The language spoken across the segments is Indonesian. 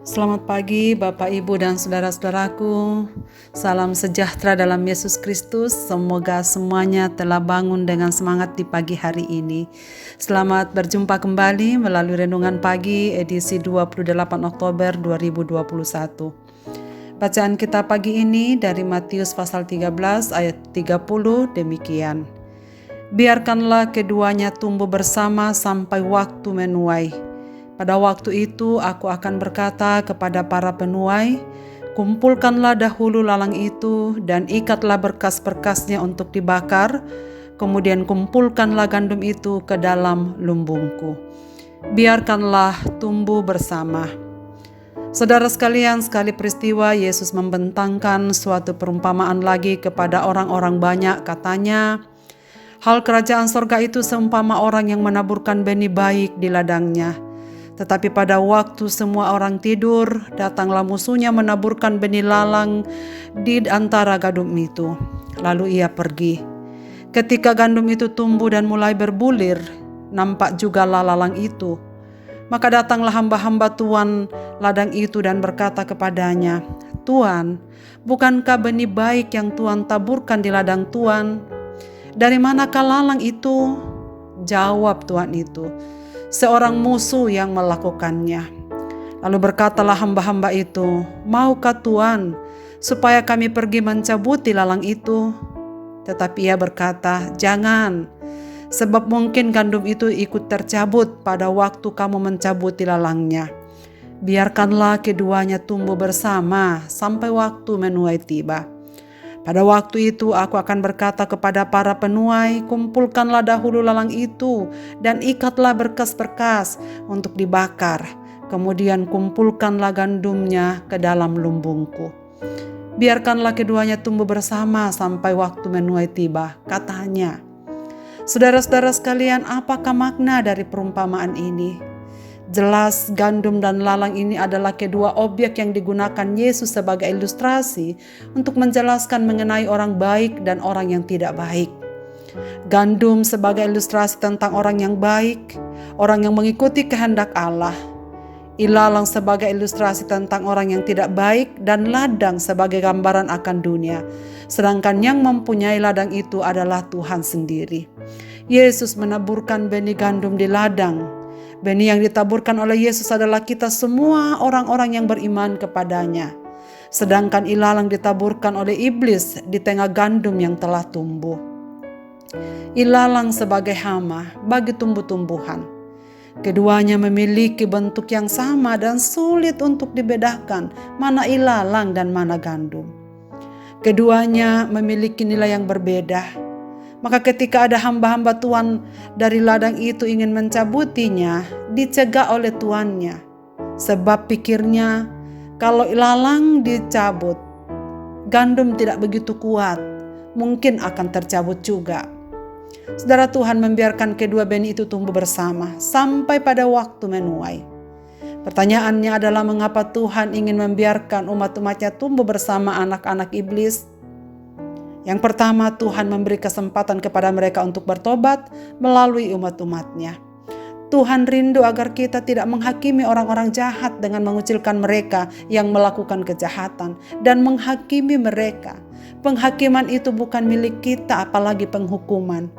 Selamat pagi Bapak, Ibu, dan saudara-saudaraku. Salam sejahtera dalam Yesus Kristus. Semoga semuanya telah bangun dengan semangat di pagi hari ini. Selamat berjumpa kembali melalui Renungan Pagi edisi 28 Oktober 2021. Bacaan kita pagi ini dari Matius pasal 13 ayat 30 demikian. Biarkanlah keduanya tumbuh bersama sampai waktu menuai. Pada waktu itu aku akan berkata kepada para penuai, kumpulkanlah dahulu lalang itu dan ikatlah berkas-berkasnya untuk dibakar, kemudian kumpulkanlah gandum itu ke dalam lumbungku. Biarkanlah tumbuh bersama. Saudara sekalian, sekali peristiwa Yesus membentangkan suatu perumpamaan lagi kepada orang-orang banyak. Katanya, hal kerajaan sorga itu seumpama orang yang menaburkan benih baik di ladangnya. Tetapi pada waktu semua orang tidur, datanglah musuhnya menaburkan benih lalang di antara gandum itu. Lalu ia pergi. Ketika gandum itu tumbuh dan mulai berbulir, nampak juga lalang itu. Maka datanglah hamba-hamba Tuan ladang itu dan berkata kepadanya, Tuan, bukankah benih baik yang Tuan taburkan di ladang Tuan? Dari manakah lalang itu? Jawab Tuan itu, seorang musuh yang melakukannya. Lalu berkatalah hamba-hamba itu, maukah Tuan supaya kami pergi mencabuti lalang itu? Tetapi ia berkata, jangan, sebab mungkin gandum itu ikut tercabut pada waktu kamu mencabuti lalangnya. Biarkanlah keduanya tumbuh bersama sampai waktu menuai tiba. Pada waktu itu aku akan berkata kepada para penuai, kumpulkanlah dahulu lalang itu dan ikatlah berkas-berkas untuk dibakar. Kemudian kumpulkanlah gandumnya ke dalam lumbungku. Biarkanlah keduanya tumbuh bersama sampai waktu menuai tiba, katanya. Saudara-saudara sekalian, apakah makna dari perumpamaan ini? Jelas gandum dan lalang ini adalah kedua objek yang digunakan Yesus sebagai ilustrasi untuk menjelaskan mengenai orang baik dan orang yang tidak baik. Gandum sebagai ilustrasi tentang orang yang baik, orang yang mengikuti kehendak Allah. Ilalang sebagai ilustrasi tentang orang yang tidak baik dan ladang sebagai gambaran akan dunia. Sedangkan yang mempunyai ladang itu adalah Tuhan sendiri. Yesus menaburkan benih gandum di ladang. Benih yang ditaburkan oleh Yesus adalah kita semua orang-orang yang beriman kepadanya. Sedangkan ilalang ditaburkan oleh iblis di tengah gandum yang telah tumbuh. Ilalang sebagai hama bagi tumbuh-tumbuhan. Keduanya memiliki bentuk yang sama dan sulit untuk dibedakan mana ilalang dan mana gandum. Keduanya memiliki nilai yang berbeda. Maka ketika ada hamba-hamba Tuan dari ladang itu ingin mencabutinya, dicegah oleh tuannya. Sebab pikirnya, kalau ilalang dicabut, gandum tidak begitu kuat, mungkin akan tercabut juga. Saudara, Tuhan membiarkan kedua benih itu tumbuh bersama sampai pada waktu menuai. Pertanyaannya adalah mengapa Tuhan ingin membiarkan umat-umatnya tumbuh bersama anak-anak iblis? Yang pertama, Tuhan memberi kesempatan kepada mereka untuk bertobat melalui umat-umatnya. Tuhan rindu agar kita tidak menghakimi orang-orang jahat dengan mengucilkan mereka yang melakukan kejahatan dan menghakimi mereka. Penghakiman itu bukan milik kita, apalagi penghukuman.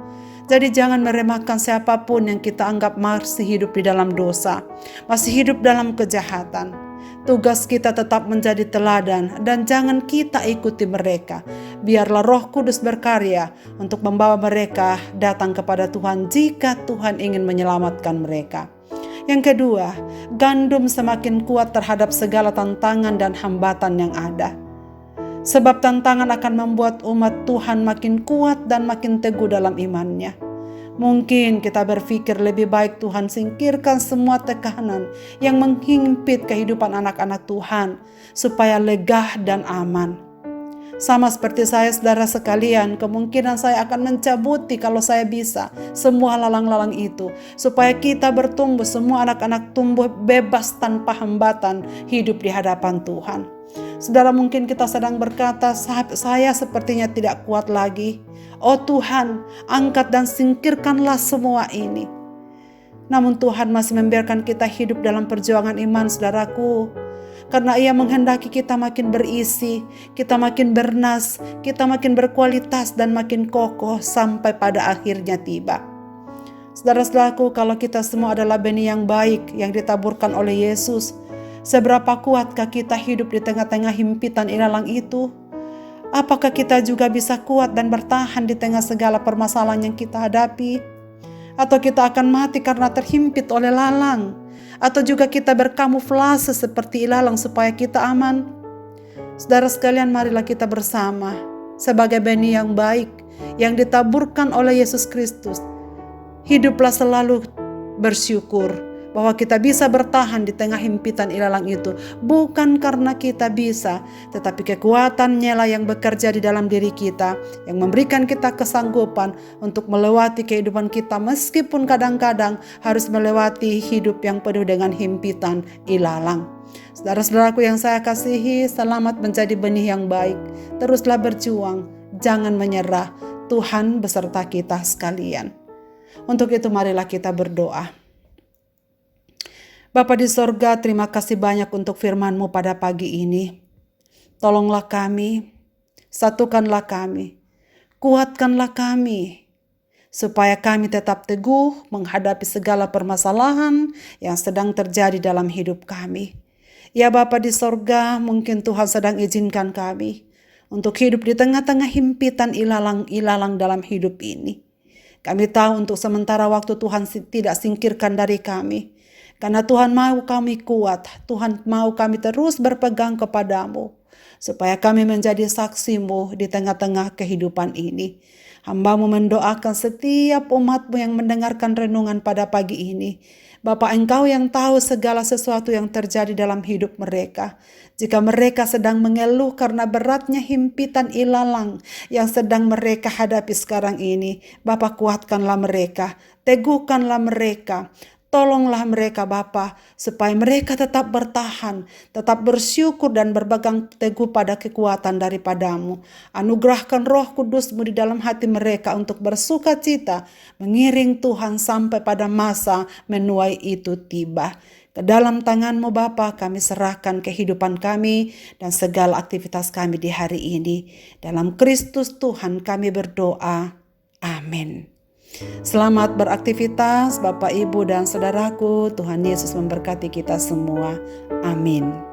Jadi jangan meremehkan siapapun yang kita anggap masih hidup di dalam dosa, masih hidup dalam kejahatan. Tugas kita tetap menjadi teladan dan jangan kita ikuti mereka. Biarlah Roh Kudus berkarya untuk membawa mereka datang kepada Tuhan jika Tuhan ingin menyelamatkan mereka. Yang kedua, gandum semakin kuat terhadap segala tantangan dan hambatan yang ada. Sebab tantangan akan membuat umat Tuhan makin kuat dan makin teguh dalam imannya. Mungkin kita berpikir lebih baik Tuhan singkirkan semua tekanan yang menghimpit kehidupan anak-anak Tuhan supaya lega dan aman. Sama seperti saya, saudara sekalian, kemungkinan saya akan mencabuti kalau saya bisa semua lalang-lalang itu supaya kita bertumbuh, semua anak-anak tumbuh bebas tanpa hambatan hidup di hadapan Tuhan. Saudara, mungkin kita sedang berkata, saya sepertinya tidak kuat lagi. Oh Tuhan, angkat dan singkirkanlah semua ini. Namun Tuhan masih membiarkan kita hidup dalam perjuangan iman, saudaraku. Karena Ia menghendaki kita makin berisi, kita makin bernas, kita makin berkualitas dan makin kokoh sampai pada akhirnya tiba. Saudara-saudaraku, kalau kita semua adalah benih yang baik yang ditaburkan oleh Yesus, seberapa kuatkah kita hidup di tengah-tengah himpitan ilalang itu? Apakah kita juga bisa kuat dan bertahan di tengah segala permasalahan yang kita hadapi? Atau kita akan mati karena terhimpit oleh lalang? Atau juga kita berkamuflase seperti ilalang supaya kita aman? Saudara sekalian, marilah kita bersama sebagai benih yang baik yang ditaburkan oleh Yesus Kristus. Hiduplah selalu bersyukur bahwa kita bisa bertahan di tengah himpitan ilalang itu. Bukan karena kita bisa, tetapi kekuatan-Nya lah yang bekerja di dalam diri kita, yang memberikan kita kesanggupan untuk melewati kehidupan kita, meskipun kadang-kadang harus melewati hidup yang penuh dengan himpitan ilalang. Saudara-saudaraku yang saya kasihi, selamat menjadi benih yang baik. Teruslah berjuang, jangan menyerah. Tuhan beserta kita sekalian. Untuk itu marilah kita berdoa. Bapa di sorga, terima kasih banyak untuk firman-Mu pada pagi ini. Tolonglah kami, satukanlah kami, kuatkanlah kami, supaya kami tetap teguh menghadapi segala permasalahan yang sedang terjadi dalam hidup kami. Ya Bapa di sorga, mungkin Tuhan sedang izinkan kami untuk hidup di tengah-tengah himpitan ilalang dalam hidup ini. Kami tahu untuk sementara waktu Tuhan tidak singkirkan dari kami. Karena Tuhan mau kami kuat, Tuhan mau kami terus berpegang kepadamu, supaya kami menjadi saksi-Mu di tengah-tengah kehidupan ini. Hamba-Mu mendoakan setiap umat-Mu yang mendengarkan renungan pada pagi ini. Bapa, Engkau yang tahu segala sesuatu yang terjadi dalam hidup mereka. Jika mereka sedang mengeluh karena beratnya himpitan ilalang yang sedang mereka hadapi sekarang ini, Bapa, kuatkanlah mereka, teguhkanlah mereka. Tolonglah mereka Bapa, supaya mereka tetap bertahan, tetap bersyukur dan berpegang teguh pada kekuatan daripada-Mu. Anugerahkan Roh Kudus-Mu di dalam hati mereka untuk bersuka cita, mengiring Tuhan sampai pada masa menuai itu tiba. Ke dalam tangan-Mu Bapa, kami serahkan kehidupan kami dan segala aktivitas kami di hari ini. Dalam Kristus Tuhan kami berdoa. Amin. Selamat beraktivitas Bapak, Ibu, dan Saudaraku. Tuhan Yesus memberkati kita semua. Amin.